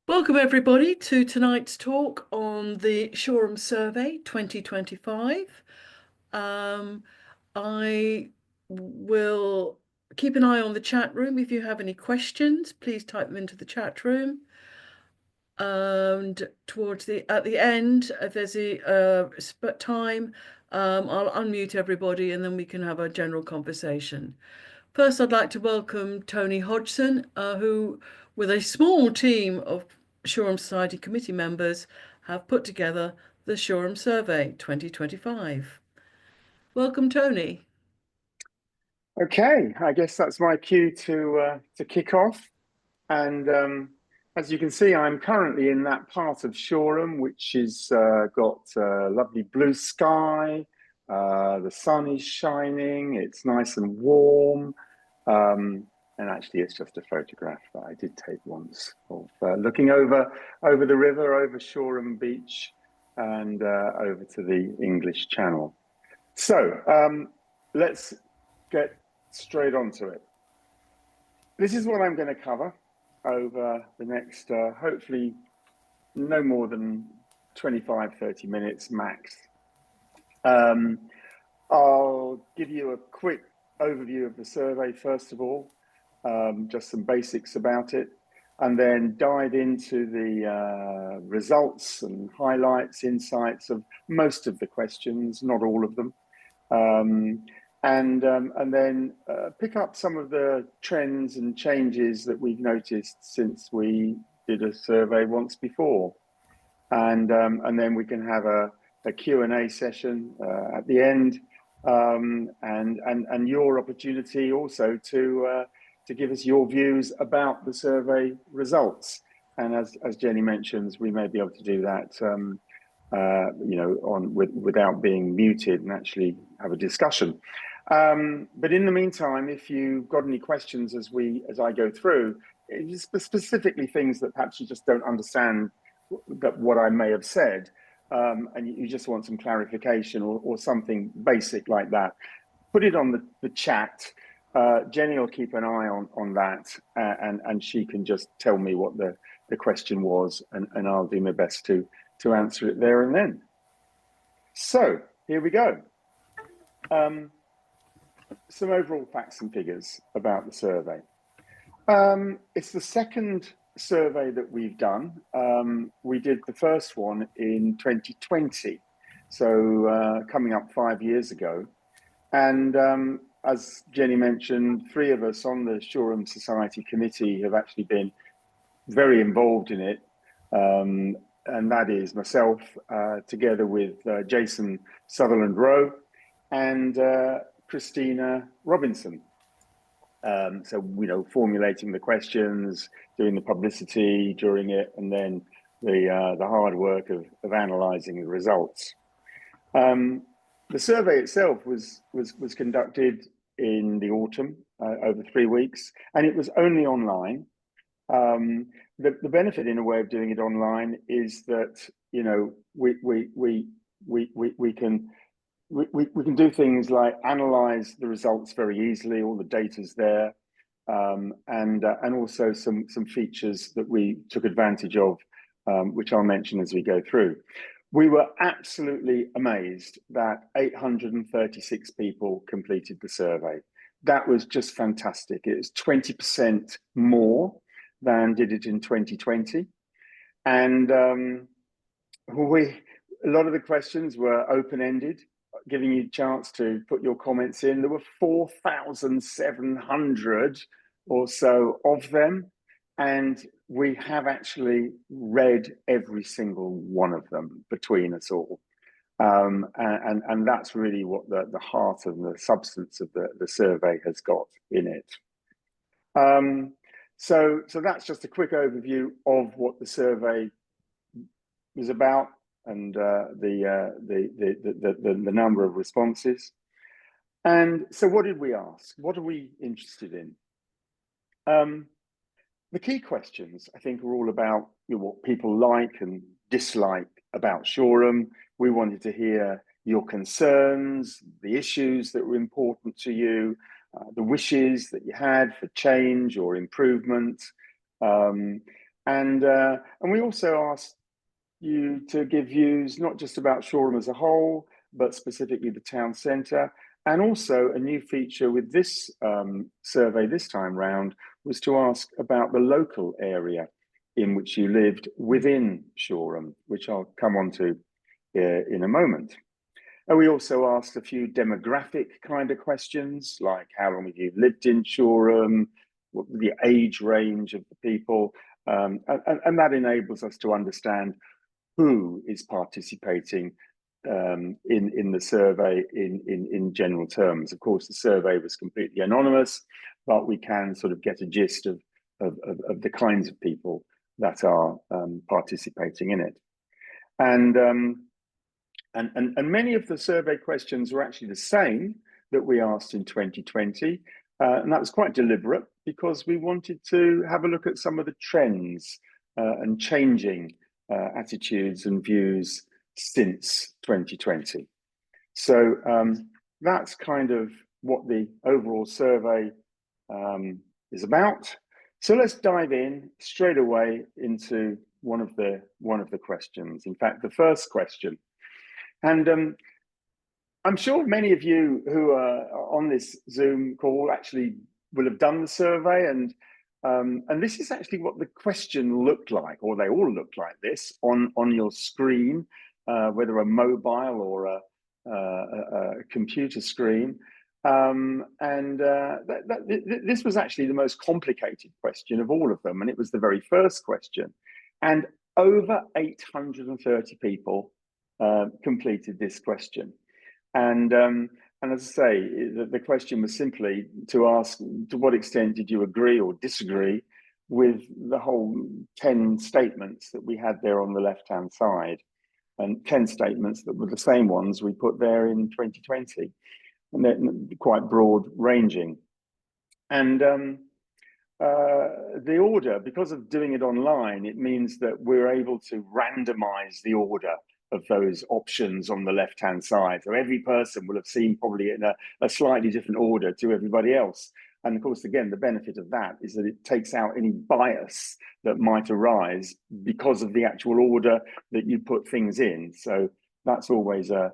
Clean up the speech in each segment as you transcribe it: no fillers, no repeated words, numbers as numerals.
Welcome everybody to tonight's talk on the Shoreham Survey 2025. Um, I will keep an eye on the chat room. If you have any questions, please type them into the chat room. And at the end, if there's a time, I'll unmute everybody and then we can have a general conversation. First, I'd like to welcome Tony Hodgson, who, with a small team of Shoreham Society committee members, have put together the Shoreham Survey 2025. Welcome, Tony. Okay, I guess that's my cue to kick off. And as you can see, I'm currently in that part of Shoreham, which is got lovely blue sky. The sun is shining. It's nice and warm. And actually, it's just a photograph that I did take once of looking over the river, over Shoreham Beach, and over to the English Channel. So let's get straight onto it. This is what I'm going to cover over the next, hopefully, no more than 25-30 minutes max. I'll give you a quick overview of the survey, first of all, just some basics about it, and then dive into the results and highlights, insights of most of the questions, not all of them. And then pick up some of the trends and changes that we've noticed since we did a survey once before. And then we can have a Q&A session at the end, and your opportunity also to give us your views about the survey results. And as Jenny mentions, we may be able to do that without being muted and actually have a discussion. But in the meantime, if you've got any questions as I go through, specifically things that perhaps you just don't understand what I may have said, and you just want some clarification or something basic like that, put it on the chat. Jenny will keep an eye on that, and she can just tell me what the question was, and I'll do my best to answer it there and then. So here we go. Some overall facts and figures about the survey. It's the second survey that we've done. We did the first one in 2020, so coming up 5 years ago. And as Jenny mentioned, 3 of us on the Shoreham Society committee have actually been very involved in it. And that is myself, together with Jason Sutherland-Rowe and Christina Robinson. So, formulating the questions, doing the publicity during it, and then the hard work of analysing the results. The survey itself was conducted in the autumn, over 3 weeks, and it was only online. The benefit, in a way, of doing it online is that we can do things like analyze the results very easily. All the data's there, and also some features that we took advantage of, which I'll mention as we go through. We were absolutely amazed that 836 people completed the survey. That was just fantastic. It was 20% more than did it in 2020. And a lot of the questions were open-ended, giving you a chance to put your comments in. There were 4,700 or so of them, and we have actually read every single one of them between us all. And that's really what the heart and the substance of the survey has got in it. So that's just a quick overview of what the survey was about, and the number of responses. And so what did we ask? What are we interested in? The key questions, I think, are all about what people like and dislike about Shoreham. We wanted to hear your concerns, the issues that were important to you, the wishes that you had for change or improvement. And And we also asked you to give views not just about Shoreham as a whole, but specifically the town centre. And also a new feature with this survey this time round was to ask about the local area in which you lived within Shoreham, which I'll come on to in a moment. And we also asked a few demographic kind of questions, like how long have you lived in Shoreham, what the age range of the people, and that enables us to understand who is participating in the survey in general terms. Of course, the survey was completely anonymous, but we can sort of get a gist of the kinds of people that are participating in it. And many of the survey questions were actually the same that we asked in 2020. And that was quite deliberate because we wanted to have a look at some of the trends and changing attitudes and views since 2020. So that's kind of what the overall survey is about. So let's dive in straight away into one of the questions. In fact, the first question. And I'm sure many of you who are on this Zoom call actually will have done the survey, and this is actually what the question looked like, or they all look like this on your screen, whether a mobile or a computer screen. This was actually the most complicated question of all of them, and it was the very first question. And over 830 people completed this question. And as I say, the question was simply to ask, to what extent did you agree or disagree with the whole 10 statements that we had there on the left-hand side, and 10 statements that were the same ones we put there in 2020, and they're quite broad ranging. And the order, because of doing it online, it means that we're able to randomize the order of those options on the left-hand side. So every person will have seen probably in a slightly different order to everybody else. And of course, again, the benefit of that is that it takes out any bias that might arise because of the actual order that you put things in. So that's always a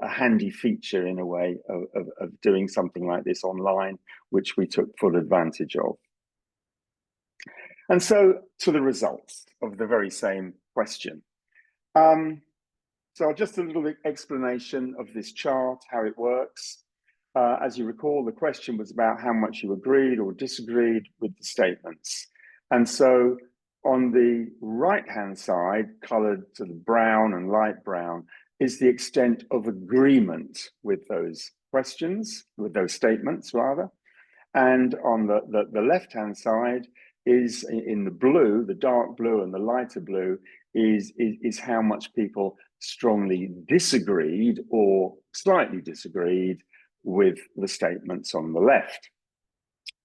handy feature in a way of doing something like this online, which we took full advantage of. And so to the results of the very same question. So just a little explanation of this chart, how it works. As you recall, the question was about how much you agreed or disagreed with the statements. And so on the right-hand side, colored to the brown and light brown, is the extent of agreement with those questions, with those statements rather. And on the left-hand side is in the blue, the dark blue and the lighter blue, is how much people strongly disagreed or slightly disagreed with the statements on the left.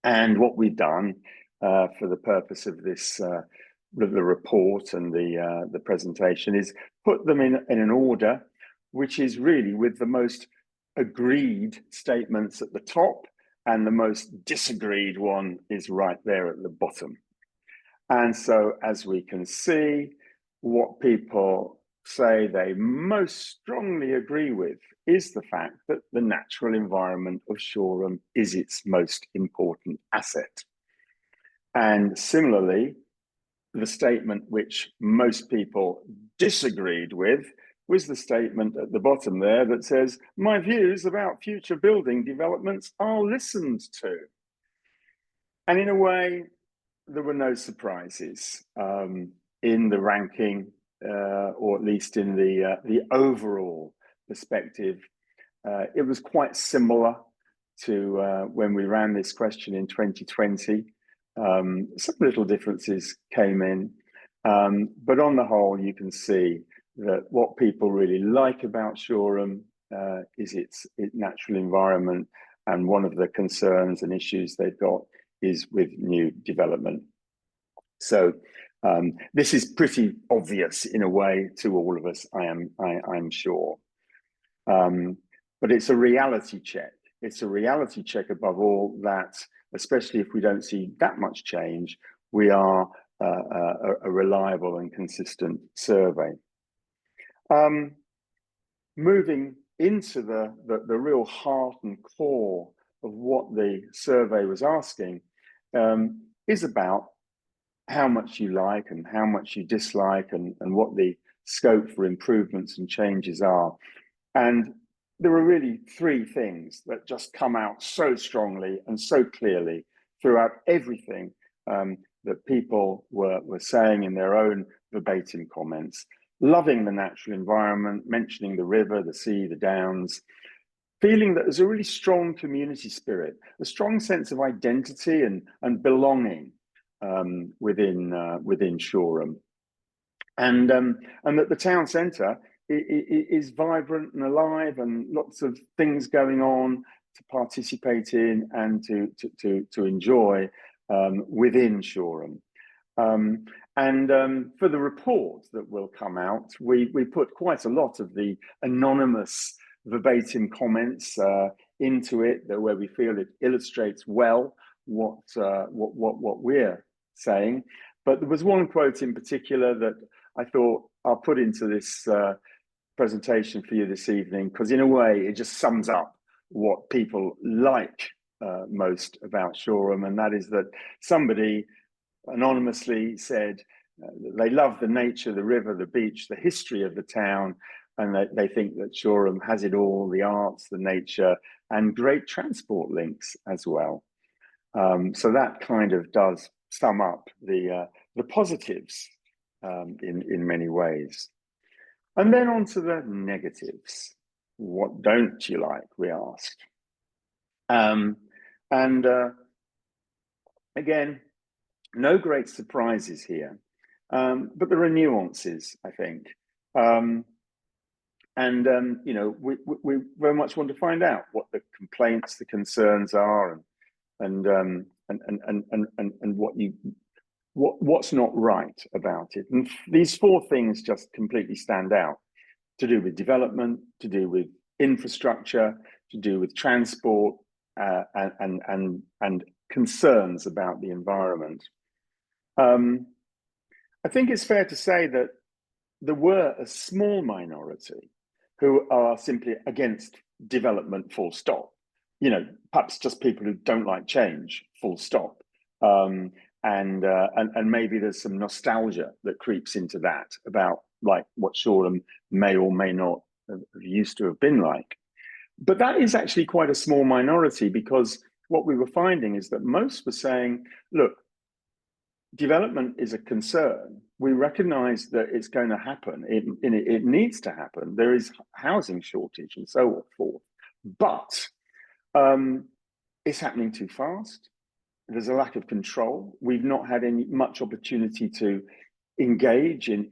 And what we've done for the purpose of this, the report and the presentation, is put them in an order which is really with the most agreed statements at the top, and the most disagreed one is right there at the bottom. And so, as we can see, what people say they most strongly agree with is the fact that the natural environment of Shoreham is its most important asset. And similarly, the statement which most people disagreed with was the statement at the bottom there that says, "My views about future building developments are listened to." And in a way, there were no surprises in the ranking, or at least in the overall perspective. It was quite similar to when we ran this question in 2020. Some little differences came in, but on the whole, you can see that what people really like about Shoreham is its natural environment, and one of the concerns and issues they've got is with new development. So this is pretty obvious in a way to all of us, I'm sure. But it's a reality check. It's a reality check above all that, especially if we don't see that much change, we are a reliable and consistent survey. Moving into the real heart and core of what the survey was asking, is about how much you like and how much you dislike, and what the scope for improvements and changes are. And there are really three things that just come out so strongly and so clearly throughout everything that people were saying in their own verbatim comments. Loving the natural environment, mentioning the river, the sea, the downs, feeling that there's a really strong community spirit, a strong sense of identity and belonging within Shoreham, and that the town centre is vibrant and alive, and lots of things going on to participate in and to enjoy within Shoreham. For the report that will come out, we put quite a lot of the anonymous verbatim comments into it, where we feel it illustrates well what we're saying. But there was one quote in particular that I thought I'll put into this presentation for you this evening, because in a way it just sums up what people like most about Shoreham, and that is that somebody anonymously said they love the nature, the river, the beach, the history of the town, and they think that Shoreham has it all: the arts, the nature, and great transport links as well. So that kind of does sum up the positives in many ways. And then on to the negatives. What don't you like, we asked. Again, no great surprises here, but there are nuances, I think. You know, we very much want to find out what the complaints, the concerns are, and what's not right about it. And these four things just completely stand out: to do with development, to do with infrastructure, to do with transport, and concerns about the environment. I think it's fair to say that there were a small minority who are simply against development, full stop. You know, perhaps just people who don't like change, full stop. And maybe there's some nostalgia that creeps into that about like what Shoreham may or may not have used to have been like. But that is actually quite a small minority, because what we were finding is that most were saying, look, development is a concern. We recognize that it's going to happen. It needs to happen. There is housing shortage and so forth. But it's happening too fast. There's a lack of control. We've not had much opportunity to engage in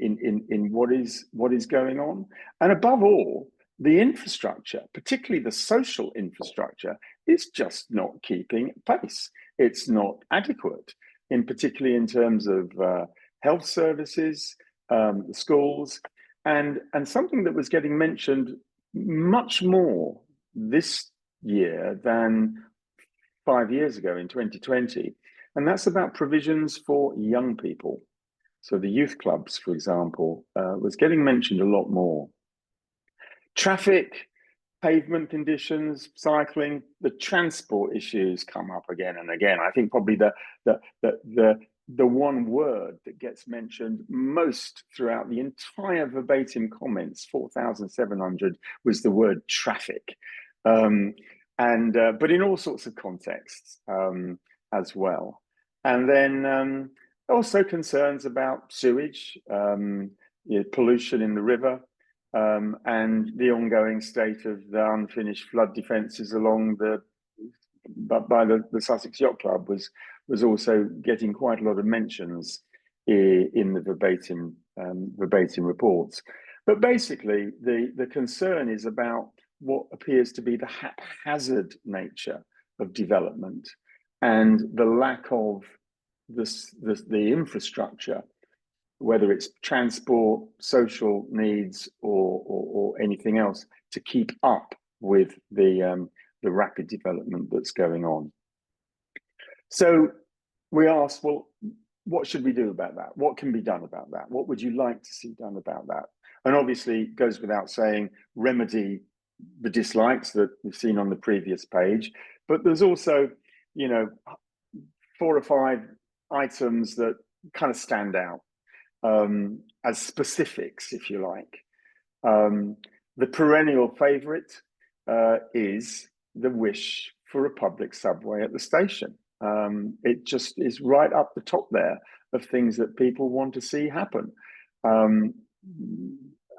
what is going on. And above all, the infrastructure, particularly the social infrastructure, is just not keeping pace. It's not adequate, particularly in terms of health services, schools, and something that was getting mentioned much more this year than 5 years ago in 2020, and that's about provisions for young people. So the youth clubs, for example, was getting mentioned a lot more. Traffic, pavement conditions, cycling, the transport issues come up again and again. I think probably the one word that gets mentioned most throughout the entire verbatim comments, 4,700, was the word traffic. But in all sorts of contexts as well. And then also concerns about sewage, pollution in the river, and the ongoing state of the unfinished flood defences along by the Sussex Yacht Club was also getting quite a lot of mentions in the verbatim reports. But basically, the concern is about what appears to be the haphazard nature of development and the lack of the infrastructure, whether it's transport, social needs, or anything else, to keep up with the rapid development that's going on. So we asked, well, what should we do about that? What can be done about that? What would you like to see done about that? And obviously, it goes without saying, remedy the dislikes that we've seen on the previous page. But there's also, you know, 4 or 5 items that kind of stand out as specifics, if you like. The perennial favourite is the wish for a public subway at the station. It just is right up the top there of things that people want to see happen. Um,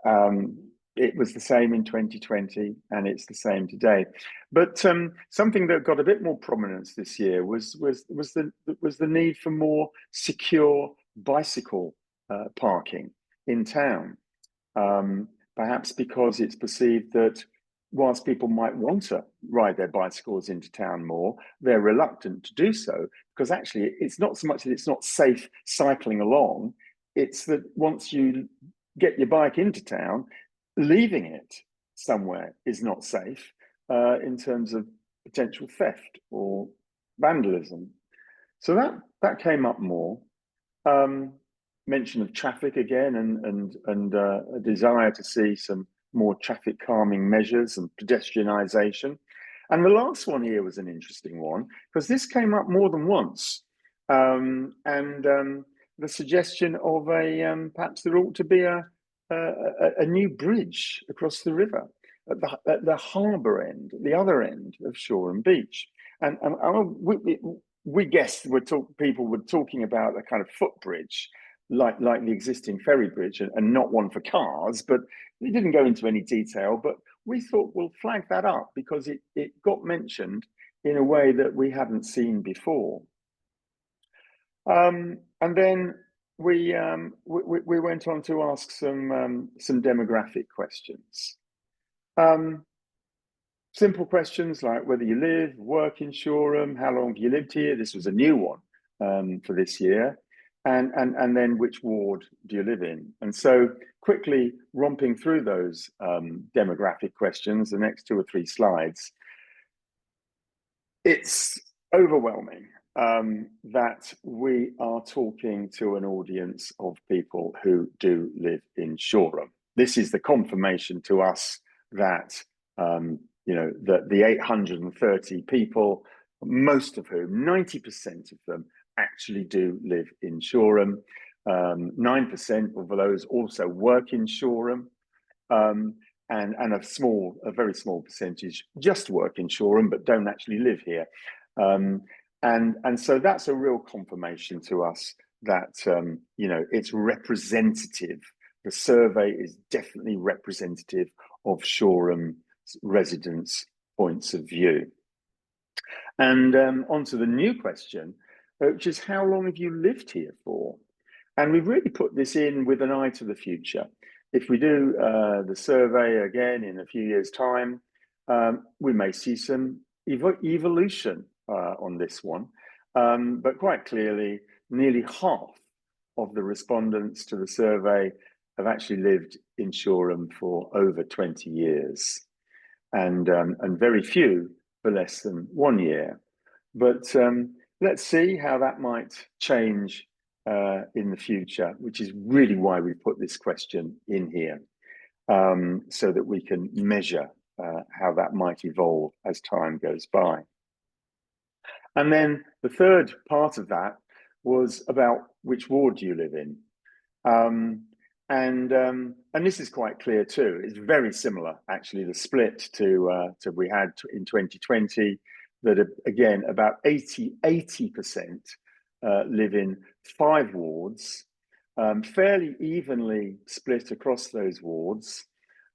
um, it was the same in 2020, and it's the same today. But something that got a bit more prominence this year was the need for more secure bicycle parking in town. Perhaps because it's perceived that whilst people might want to ride their bicycles into town more, they're reluctant to do so because actually it's not so much that it's not safe cycling along, it's that once you get your bike into town, leaving it somewhere is not safe in terms of potential theft or vandalism. So that came up more. Mention of traffic again, and a desire to see some more traffic calming measures and pedestrianisation. And the last one here was an interesting one because this came up more than once, and the suggestion of perhaps there ought to be a new bridge across the river at the harbour end, the other end of Shoreham Beach, and we guessed people were talking about a kind of footbridge like the existing ferry bridge and not one for cars, but it didn't go into any detail. But we thought we'll flag that up because it got mentioned in a way that we hadn't seen before. And then we went on to ask some demographic questions. Simple questions like whether you live, work in Shoreham, how long have you lived here? This was a new one for this year. And then which ward do you live in? And so quickly romping through those demographic questions, the next 2 or 3 slides, it's overwhelming that we are talking to an audience of people who do live in Shoreham. This is the confirmation to us that that the 830 people, most of whom, 90% of them, actually do live in Shoreham. 9% of those also work in Shoreham, and a very small percentage just work in Shoreham but don't actually live here. And so that's a real confirmation to us that it's representative. The survey is definitely representative of Shoreham residents' points of view. And onto the new question, which is how long have you lived here for? And we've really put this in with an eye to the future. If we do the survey again in a few years' time, we may see some evolution on this one. But quite clearly, nearly half of the respondents to the survey have actually lived in Shoreham for over 20 years, and very few for less than 1 year. But let's see how that might change in the future, which is really why we put this question in here, so that we can measure how that might evolve as time goes by. And then the third part of that was about which ward do you live in? And this is quite clear too. It's very similar, actually, the split to we had in 2020, that again, about 80% live in 5 wards, fairly evenly split across those wards: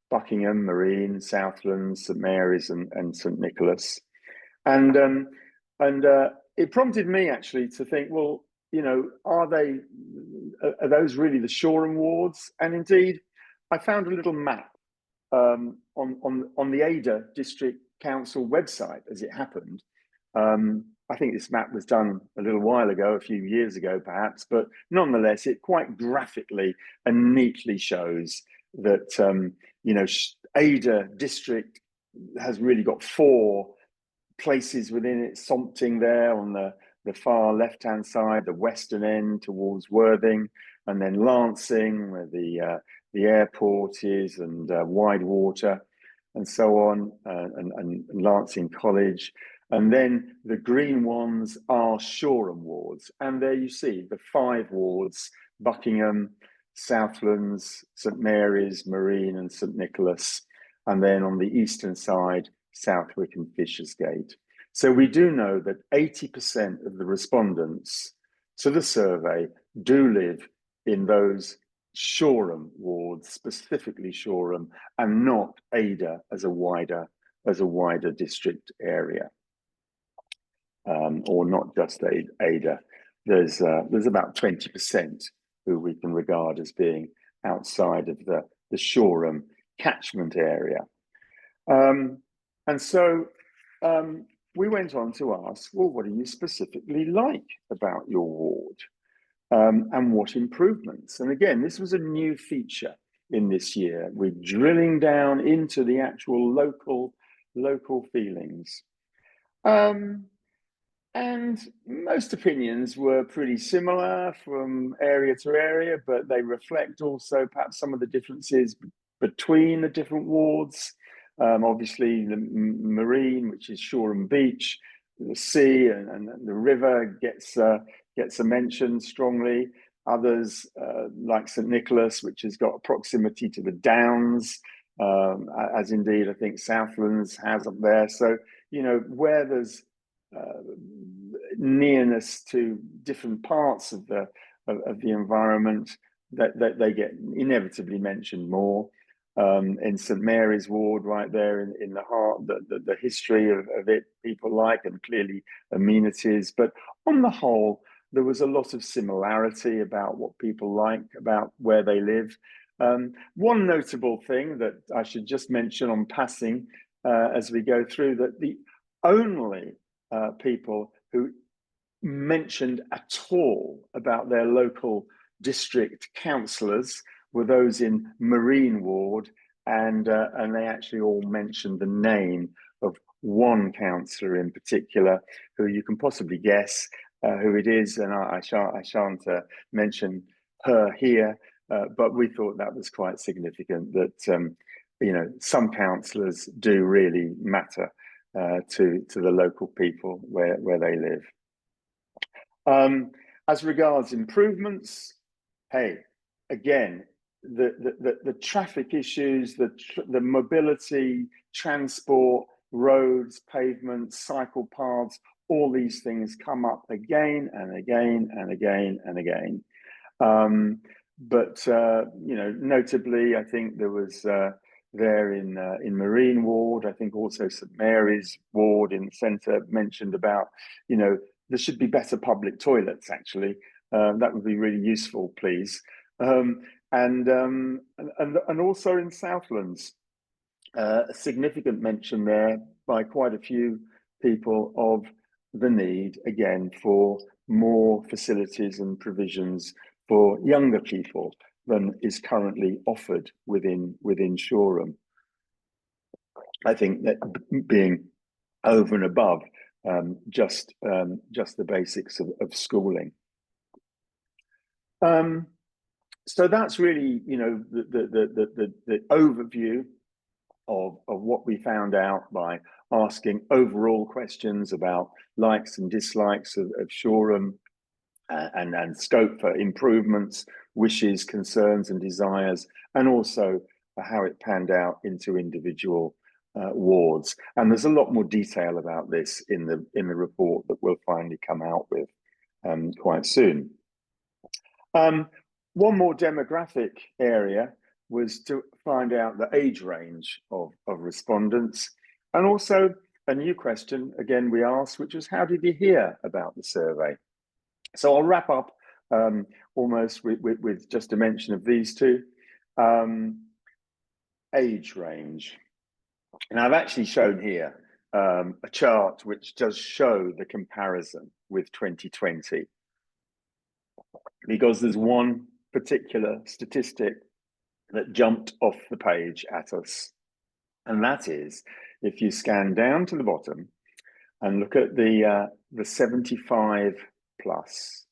Buckingham, Marine, Southlands, St Mary's and St Nicholas. And it prompted me actually to think, well, are those really the Shoreham wards? And indeed, I found a little map on the Ada District Council website, as it happened. I think this map was done a little while ago, a few years ago perhaps, but nonetheless, it quite graphically and neatly shows that Ada District has really got 4 places within it: Sompting there on the the far left-hand side, the western end towards Worthing, and then Lancing, where the airport is, and Widewater, and so on, and Lancing College. And then the green ones are Shoreham wards. And there you see the 5 wards: Buckingham, Southlands, St Mary's, Marine, and St Nicholas. And then on the eastern side, Southwick and Fishersgate. So we do know that 80% of the respondents to the survey do live in those Shoreham wards, specifically Shoreham, and not Ada as a wider district area, or not just Ada. There's about 20% who we can regard as being outside of the Shoreham catchment area. And so we went on to ask, well, what do you specifically like about your ward? And what improvements? And again, this was a new feature in this year. We're drilling down into the actual local feelings. And most opinions were pretty similar from area to area, but they reflect also perhaps some of the differences between the different wards. Obviously, the Marine, which is Shoreham Beach, the sea and the river gets a mention strongly. Others, like St Nicholas, which has got a proximity to the Downs, as indeed I think Southlands has up there. So, you know, where there's nearness to different parts of the environment, that they get inevitably mentioned more. In St Mary's ward, right there in the heart, the history of it, people like, and clearly amenities. But on the whole, there was a lot of similarity about what people like about where they live. One notable thing that I should just mention on passing as we go through, that the only people who mentioned at all about their local district councillors were those in Marine ward, and they actually all mentioned the name of one councillor in particular, who you can possibly guess who it is, and I shan't mention her here, but we thought that was quite significant, that you know, some councillors do really matter to the local people where they live. As regards improvements, hey, again, the traffic issues, the mobility, transport, roads, pavements, cycle paths, all these things come up again and again and again and again. But you know, notably, I think there was there in Marine ward, I think also St Mary's ward in the centre mentioned about, you know, there should be better public toilets, actually. That would be really useful, please. And also in Southlands, a significant mention there by quite a few people of the need, again, for more facilities and provisions for younger people than is currently offered within Shoreham. I think that being over and above just the basics of schooling. So that's really, you know, the overview of what we found out by asking overall questions about likes and dislikes of Shoreham, and scope for improvements, wishes, concerns, and desires, and also how it panned out into individual wards. And there's a lot more detail about this in the report that we'll finally come out with quite soon. One more demographic area was to find out the age range of respondents, and also a new question again we asked, which was, how did you hear about the survey? So I'll wrap up almost with just a mention of these two. Age range. And I've actually shown here a chart which does show the comparison with 2020, because there's one particular statistic that jumped off the page at us. And that is, if you scan down to the bottom, and look at the 75 plus,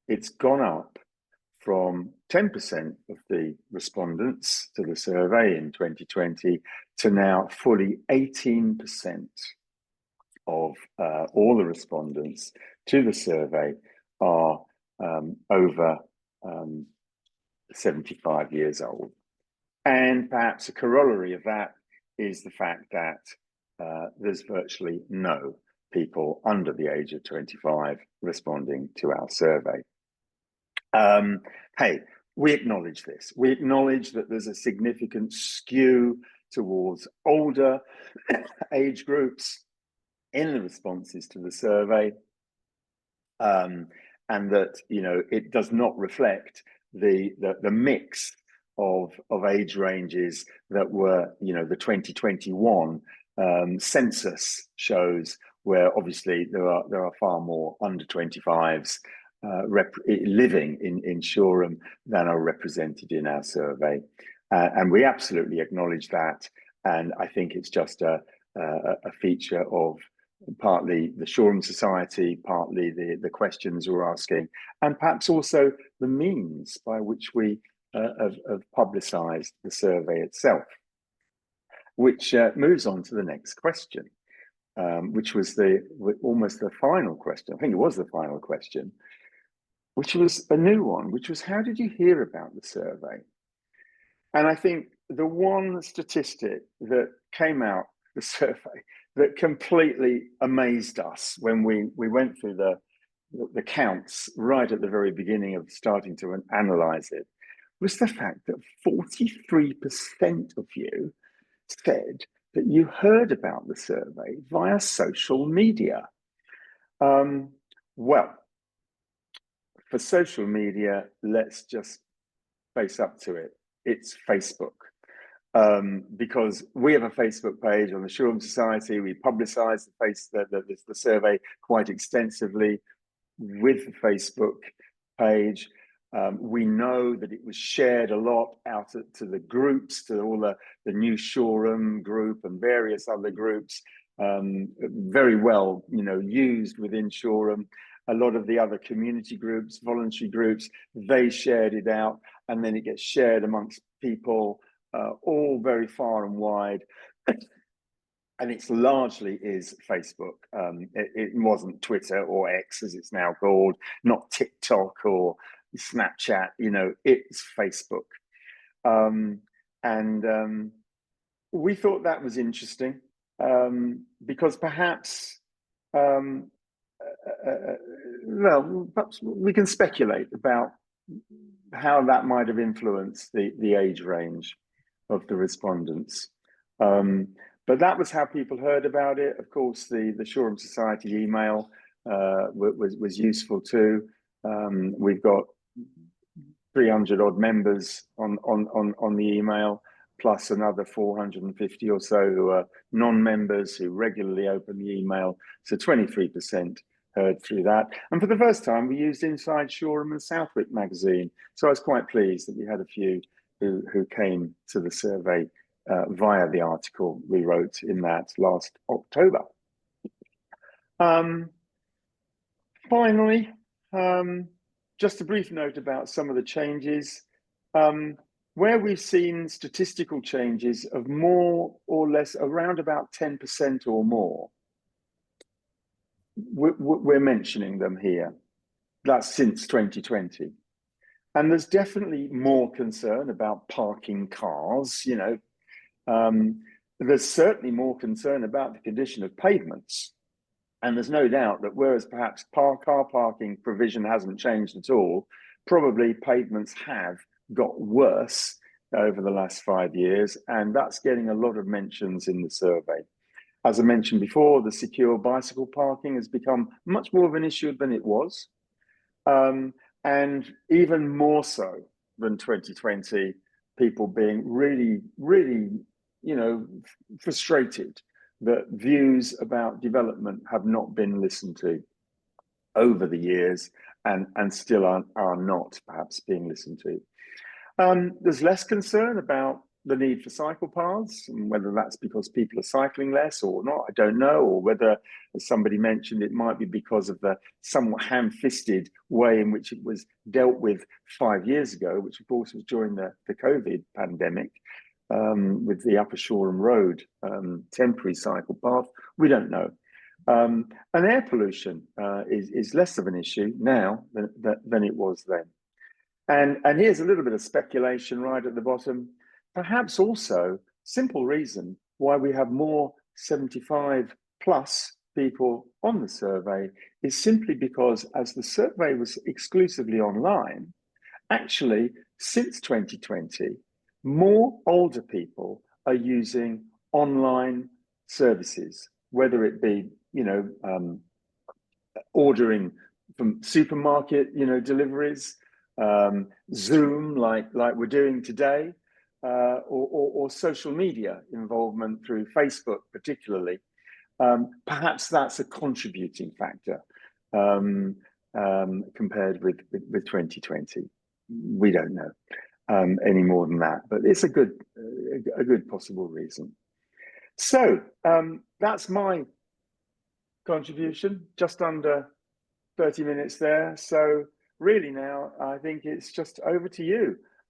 it's gone up from 10% of the respondents to the survey in 2020 to now fully 18% of all the respondents to the survey are over 75 years old. And perhaps a corollary of that is the fact that there's virtually no people under the age of 25 responding to our survey. Hey, we acknowledge this. We acknowledge that there's a significant skew towards older age groups in the responses to the survey, and that it does not reflect the mix of age ranges that were the 2021 census shows, where obviously there are far more under 25s living in Shoreham than are represented in our survey, and we absolutely acknowledge that. And I think it's just a feature of partly the Shoreham Society, partly the questions we're asking, and perhaps also the means by which we have publicised the survey itself, which moves on to the next question, which was almost the final question. I think it was the final question, which was a new one, which was, how did you hear about the survey? And I think the one statistic that came out the survey that completely amazed us when we went through the counts right at the very beginning of starting to analyze it was the fact that 43% of you said that you heard about the survey via social media. Well, for social media, let's just face up to it. It's Facebook. Because we have a Facebook page on the Shoreham Society. We publicise the survey quite extensively with the Facebook page. We know that it was shared a lot out to the groups, to all the new Shoreham group and various other groups, very well used within Shoreham. A lot of the other community groups, voluntary groups, they shared it out, and then it gets shared amongst people all very far and wide. And it's largely is Facebook. It wasn't Twitter or X, as it's now called, not TikTok or Snapchat. It's Facebook. And we thought that was interesting because perhaps, perhaps we can speculate about how that might have influenced the age range of the respondents. But that was how people heard about it. Of course, the Shoreham Society email was useful too. We've got 300 odd members on the email, plus another 450 or so who are non-members who regularly open the email. So 23% heard through that. And for the first time, we used Inside Shoreham and Southwick magazine. So I was quite pleased that we had a few who came to the survey via the article we wrote in that last October. Finally, just a brief note about some of the changes. Where we've seen statistical changes of more or less around about 10% or more, we're mentioning them here. That's since 2020. And there's definitely more concern about parking cars, There's certainly more concern about the condition of pavements. And there's no doubt that whereas perhaps car parking provision hasn't changed at all, probably pavements have got worse over the last 5 years. And that's getting a lot of mentions in the survey. As I mentioned before, the secure bicycle parking has become much more of an issue than it was. And even more so than 2020, people being really, really, frustrated that views about development have not been listened to over the years and still are not perhaps being listened to. There's less concern about the need for cycle paths, and whether that's because people are cycling less or not, I don't know, or whether, as somebody mentioned, it might be because of the somewhat ham-fisted way in which it was dealt with 5 years ago, which of course was during the COVID pandemic, with the Upper Shoreham Road temporary cycle path. We don't know. And air pollution is less of an issue now than it was then. And here's a little bit of speculation right at the bottom. Perhaps also simple reason why we have more 75 plus people on the survey is simply because, as the survey was exclusively online, actually since 2020, more older people are using online services, whether it be, ordering from supermarket, deliveries, Zoom, like we're doing today, or social media involvement through Facebook, particularly. Perhaps that's a contributing factor compared with 2020. We don't know any more than that, but it's a good possible reason. So that's my contribution, just under 30 minutes there. So really now, I think it's just over to you.